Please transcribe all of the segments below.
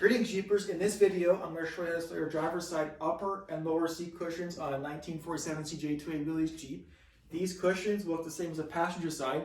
Greetings Jeepers, in this video I'm going to show you how to install your driver's side upper and lower seat cushions on a 1947 CJ-2A Willys Jeep. These cushions will look the same as the passenger side.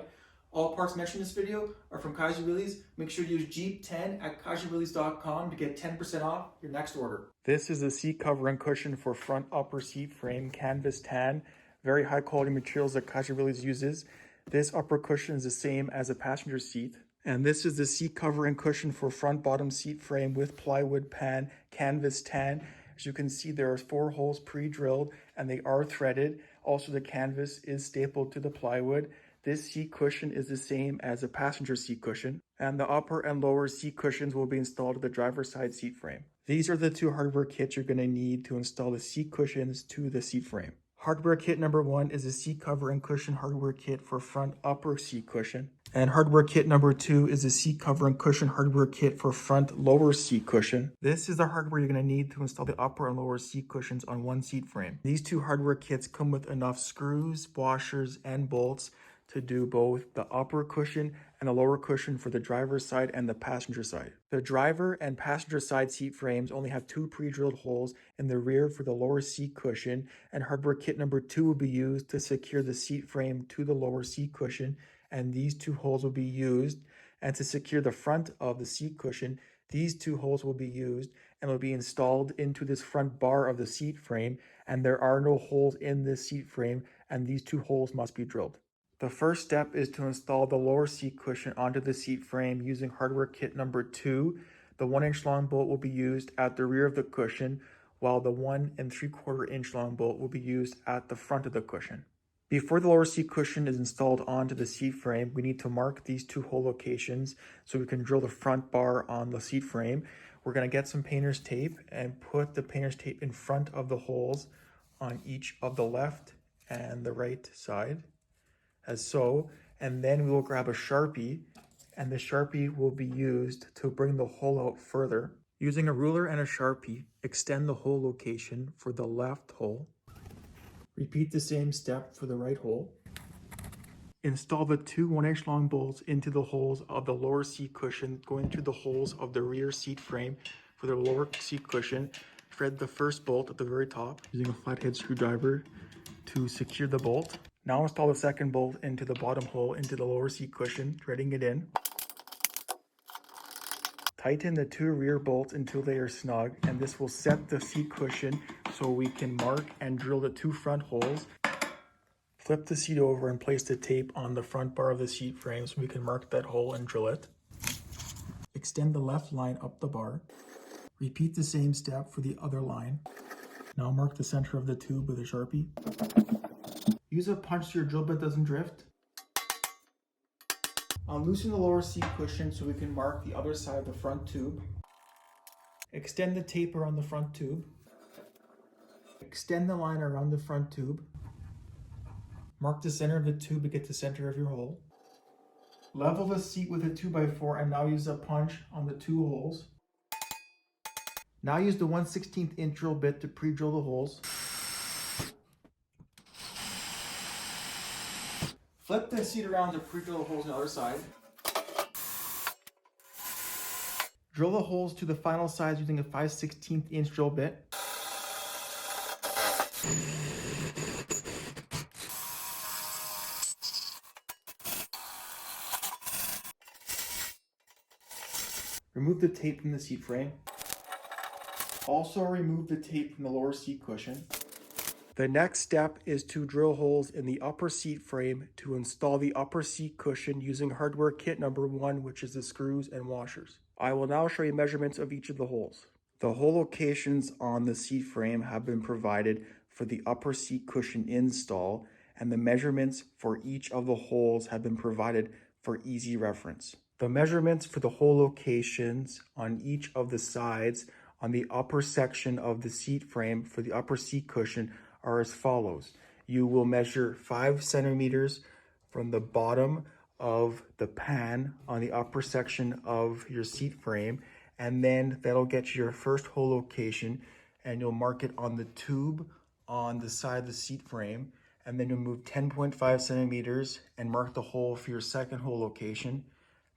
All parts mentioned in this video are from Kaiser Willys. Make sure to use Jeep10 at kaiserwillys.com to get 10% off your next order. This is the seat cover and cushion for front upper seat frame, canvas tan. Very high quality materials that Kaiser Willys uses. This upper cushion is the same as a passenger seat. And this is the seat cover and cushion for front bottom seat frame with plywood pan, canvas tan. As you can see, there are 4 holes pre-drilled and they are threaded. Also, the canvas is stapled to the plywood. This seat cushion is the same as a passenger seat cushion. And the upper and lower seat cushions will be installed to the driver's side seat frame. These are the 2 hardware kits you're going to need to install the seat cushions to the seat frame. Hardware kit number 1 is a seat cover and cushion hardware kit for front upper seat cushion. And hardware kit number 2 is a seat cover and cushion hardware kit for front lower seat cushion. This is the hardware you're going to need to install the upper and lower seat cushions on one seat frame. These 2 hardware kits come with enough screws, washers, and bolts to do both the upper cushion and the lower cushion for the driver's side and the passenger side. The driver and passenger side seat frames only have 2 pre-drilled holes in the rear for the lower seat cushion, and hardware kit number 2 will be used to secure the seat frame to the lower seat cushion, and these 2 holes will be used. And to secure the front of the seat cushion, these 2 holes will be used and will be installed into this front bar of the seat frame, and there are no holes in this seat frame, and these 2 holes must be drilled. The first step is to install the lower seat cushion onto the seat frame using hardware kit number 2. The 1-inch long bolt will be used at the rear of the cushion, while the 1 3/4 inch long bolt will be used at the front of the cushion. Before the lower seat cushion is installed onto the seat frame, we need to mark these 2 hole locations so we can drill the front bar on the seat frame. We're going to get some painter's tape and put the painter's tape in front of the holes on each of the left and the right side, as so, and then we will grab a Sharpie, and the Sharpie will be used to bring the hole out further. Using a ruler and a Sharpie, extend the hole location for the left hole. Repeat the same step for the right hole. Install the 2 1-inch long bolts into the holes of the lower seat cushion, going through the holes of the rear seat frame for the lower seat cushion. Thread the first bolt at the very top using a flathead screwdriver to secure the bolt. Now install the second bolt into the bottom hole into the lower seat cushion, threading it in. Tighten the 2 rear bolts until they are snug, and this will set the seat cushion so we can mark and drill the 2 front holes. Flip the seat over and place the tape on the front bar of the seat frame so we can mark that hole and drill it. Extend the left line up the bar. Repeat the same step for the other line. Now mark the center of the tube with a Sharpie. Use a punch so your drill bit doesn't drift. Unloosen the lower seat cushion so we can mark the other side of the front tube. Extend the tape around the front tube. Extend the line around the front tube. Mark the center of the tube to get the center of your hole. Level the seat with a 2x4 and now use a punch on the 2 holes. Now use the 1/16 inch drill bit to pre-drill the holes. Flip the seat around to pre-drill the holes on the other side. Drill the holes to the final size using a 5/16 inch drill bit. Remove the tape from the seat frame. Also remove the tape from the lower seat cushion. The next step is to drill holes in the upper seat frame to install the upper seat cushion using hardware kit number 1, which is the screws and washers. I will now show you measurements of each of the holes. The hole locations on the seat frame have been provided for the upper seat cushion install, and the measurements for each of the holes have been provided for easy reference. The measurements for the hole locations on each of the sides on the upper section of the seat frame for the upper seat cushion are as follows. You will measure 5 centimeters from the bottom of the pan on the upper section of your seat frame, and then that'll get you your first hole location, and you'll mark it on the tube on the side of the seat frame, and then you'll move 10.5 centimeters and mark the hole for your second hole location,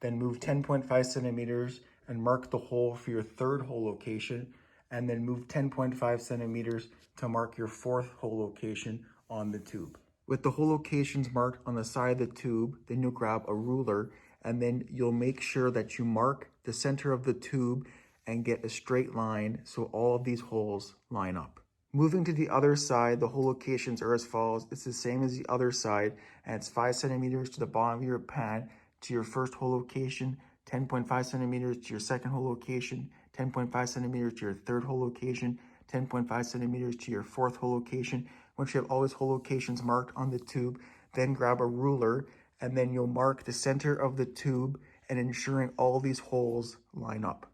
then move 10.5 centimeters and mark the hole for your third hole location, and then move 10.5 centimeters to mark your fourth hole location on the tube. With the hole locations marked on the side of the tube, then you'll grab a ruler, and then you'll make sure that you mark the center of the tube and get a straight line so all of these holes line up. Moving to the other side, the hole locations are as follows. It's the same as the other side, and it's 5 centimeters to the bottom of your pan to your first hole location, 10.5 centimeters to your second hole location, 10.5 centimeters to your third hole location, 10.5 centimeters to your fourth hole location. Once you have all these hole locations marked on the tube, then grab a ruler, and then you'll mark the center of the tube and ensuring all these holes line up.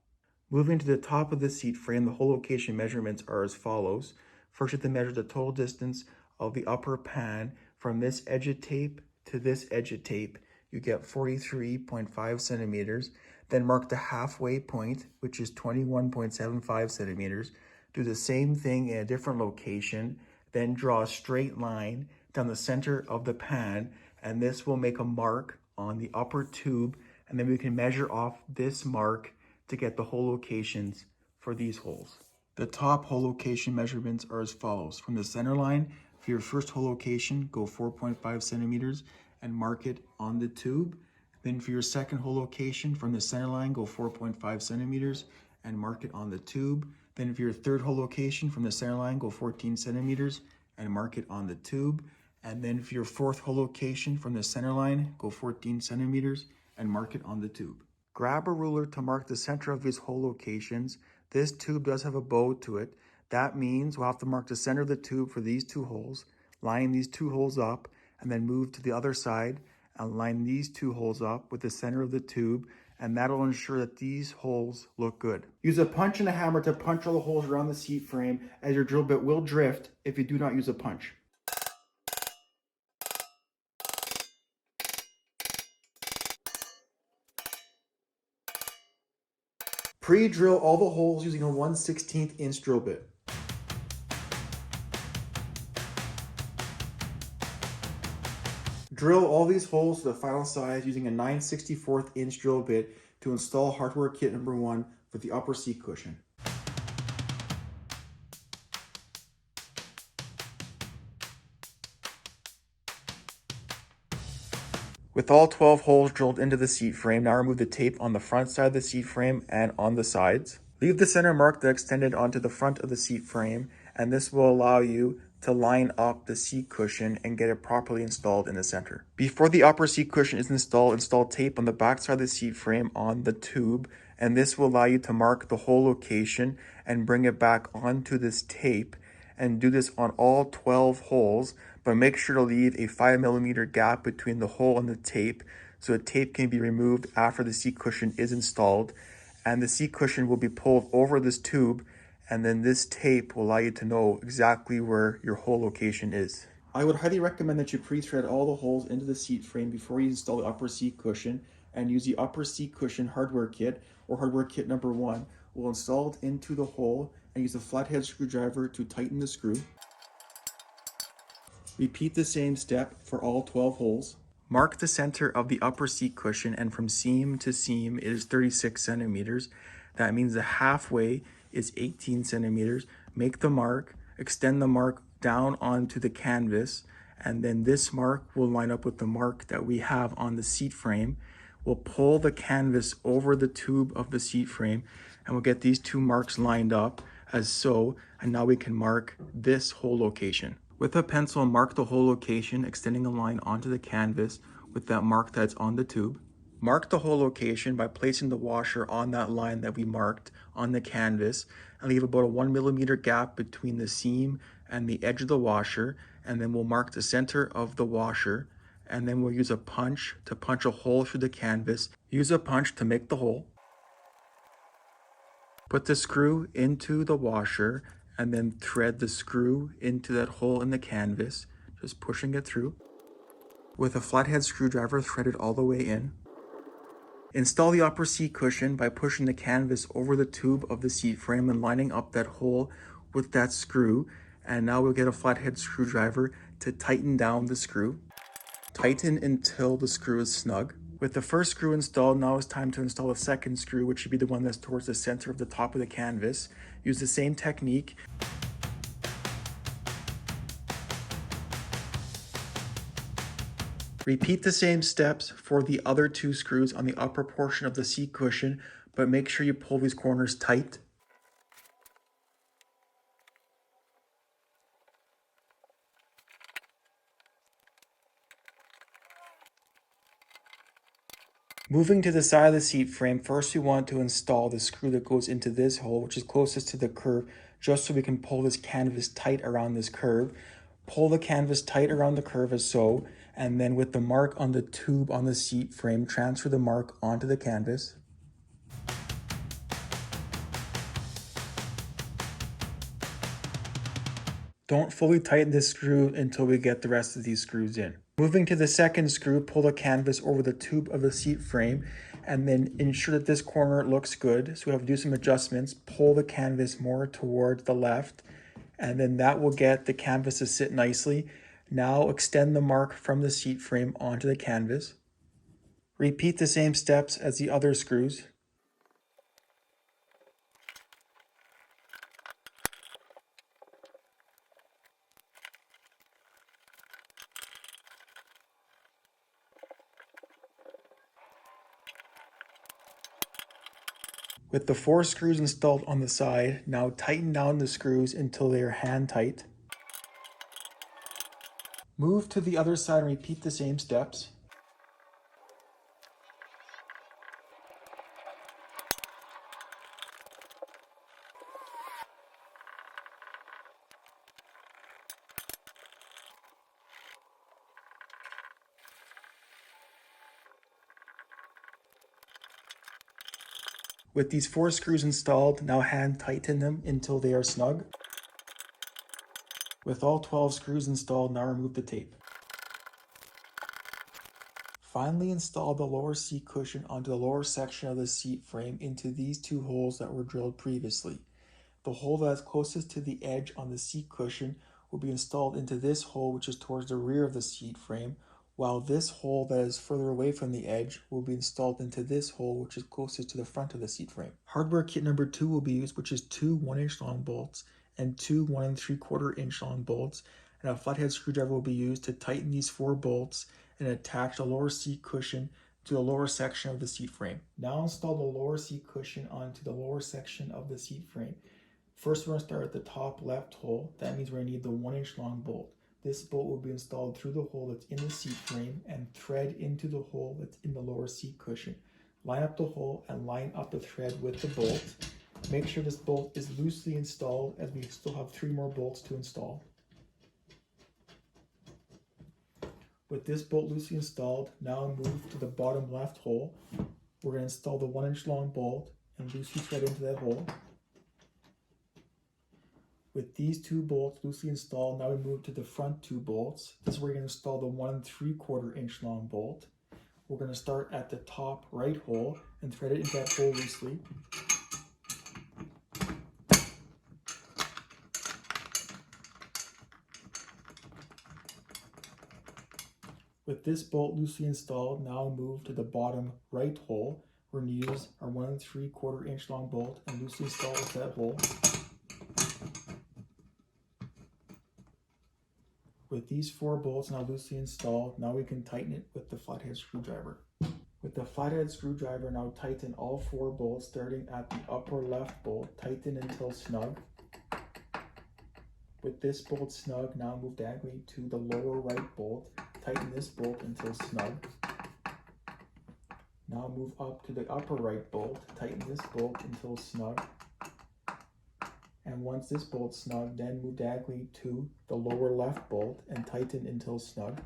Moving to the top of the seat frame, the hole location measurements are as follows. First, you have to measure the total distance of the upper pan from this edge of tape to this edge of tape. You get 43.5 centimeters. Then mark the halfway point, which is 21.75 centimeters. Do the same thing in a different location. Then draw a straight line down the center of the pan, and this will make a mark on the upper tube, and then we can measure off this mark to get the hole locations for these holes. The top hole location measurements are as follows. From the center line, for your first hole location, go 4.5 centimeters and mark it on the tube. Then for your second hole location, from the center line, go 4.5 centimeters and mark it on the tube. Then for your third hole location, from the center line, go 14 centimeters and mark it on the tube. And then for your fourth hole location, from the center line, go 14 centimeters and mark it on the tube. Grab a ruler to mark the center of these hole locations. This tube does have a bow to it. That means we'll have to mark the center of the tube for these two holes, line these two holes up, and then move to the other side and line these two holes up with the center of the tube, and that'll ensure that these holes look good. Use a punch and a hammer to punch all the holes around the seat frame, as your drill bit will drift if you do not use a punch. Pre-drill all the holes using a 1/16 inch drill bit. Drill all these holes to the final size using a 9/64 inch drill bit to install hardware kit number 1 for the upper seat cushion. With all 12 holes drilled into the seat frame, now remove the tape on the front side of the seat frame and on the sides. Leave the center mark that extended onto the front of the seat frame, and this will allow you to line up the seat cushion and get it properly installed in the center. Before the upper seat cushion is installed, install tape on the back side of the seat frame on the tube, and this will allow you to mark the hole location and bring it back onto this tape, and do this on all 12 holes, but make sure to leave a 5mm gap between the hole and the tape so the tape can be removed after the seat cushion is installed, and the seat cushion will be pulled over this tube, and then this tape will allow you to know exactly where your hole location is. I would highly recommend that you pre-thread all the holes into the seat frame before you install the upper seat cushion, and use the upper seat cushion hardware kit or hardware kit number 1. We'll install it into the hole and use a flathead screwdriver to tighten the screw. Repeat the same step for all 12 holes. Mark the center of the upper seat cushion, and from seam to seam it is 36 centimeters. That means the halfway is 18 centimeters. Make the mark, extend the mark down onto the canvas, and then this mark will line up with the mark that we have on the seat frame. We'll pull the canvas over the tube of the seat frame, and we'll get these two marks lined up as so, and now we can mark this hole location. With a pencil, mark the hole location, extending a line onto the canvas with that mark that's on the tube. Mark the hole location by placing the washer on that line that we marked on the canvas, and leave about a 1mm gap between the seam and the edge of the washer, and then we'll mark the center of the washer, and then we'll use a punch to punch a hole through the canvas. Use a punch to make the hole. Put the screw into the washer and then thread the screw into that hole in the canvas, just pushing it through. With a flathead screwdriver, thread it all the way in. Install the upper seat cushion by pushing the canvas over the tube of the seat frame and lining up that hole with that screw. And now we'll get a flathead screwdriver to tighten down the screw. Tighten until the screw is snug. With the first screw installed, now it's time to install the second screw, which should be the one that's towards the center of the top of the canvas. Use the same technique. Repeat the same steps for the other two screws on the upper portion of the seat cushion, but make sure you pull these corners tight. Moving to the side of the seat frame, first we want to install the screw that goes into this hole, which is closest to the curve, just so we can pull this canvas tight around this curve. Pull the canvas tight around the curve as so, and then with the mark on the tube on the seat frame, transfer the mark onto the canvas. Don't fully tighten this screw until we get the rest of these screws in. Moving to the second screw, pull the canvas over the tube of the seat frame and then ensure that this corner looks good. So we have to do some adjustments. Pull the canvas more towards the left, and then that will get the canvas to sit nicely. Now extend the mark from the seat frame onto the canvas. Repeat the same steps as the other screws. With the 4 screws installed on the side, now tighten down the screws until they are hand tight. Move to the other side and repeat the same steps. With these 4 screws installed, now hand tighten them until they are snug. With all 12 screws installed, now remove the tape. Finally install the lower seat cushion onto the lower section of the seat frame into these 2 holes that were drilled previously. The hole that is closest to the edge on the seat cushion will be installed into this hole, which is towards the rear of the seat frame, while this hole that is further away from the edge will be installed into this hole, which is closest to the front of the seat frame. Hardware kit number 2 will be used, which is 2 1-inch long bolts and 2 1 3/4 inch long bolts, and a flathead screwdriver will be used to tighten these 4 bolts and attach the lower seat cushion to the lower section of the seat frame. Now install the lower seat cushion onto the lower section of the seat frame. First, we're going to start at the top left hole. That means we're going to need the 1-inch long bolt. This bolt will be installed through the hole that's in the seat frame and thread into the hole that's in the lower seat cushion. Line up the hole and line up the thread with the bolt. Make sure this bolt is loosely installed, as we still have 3 more bolts to install. With this bolt loosely installed, now move to the bottom left hole. We're going to install the 1-inch long bolt and loosely thread into that hole. With these 2 bolts loosely installed, now we move to the front 2 bolts. This is where we're going to install the 1 3/4 inch long bolt. We're going to start at the top right hole and thread it into that hole loosely. With this bolt loosely installed, now move to the bottom right hole. We're going to use our 1 3/4 inch long bolt and loosely install it into that hole. With these 4 bolts now loosely installed, now we can tighten it with the flathead screwdriver. With the flathead screwdriver, now tighten all 4 bolts starting at the upper left bolt. Tighten until snug. With this bolt snug, now move diagonally to the lower right bolt. Tighten this bolt until snug. Now move up to the upper right bolt. Tighten this bolt until snug. And once this bolt's snug, then move diagonally to the lower left bolt and tighten until snug.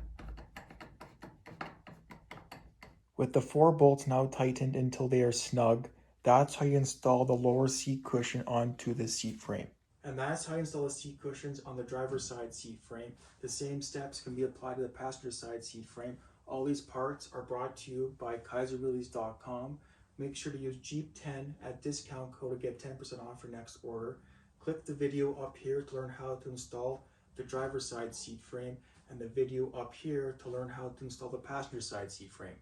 With the 4 bolts now tightened until they are snug, that's how you install the lower seat cushion onto the seat frame. And that's how you install the seat cushions on the driver's side seat frame. The same steps can be applied to the passenger side seat frame. All these parts are brought to you by KaiserWillys.com. Make sure to use Jeep10 at discount code to get 10% off your next order. Click the video up here to learn how to install the driver's side seat frame, and the video up here to learn how to install the passenger side seat frame.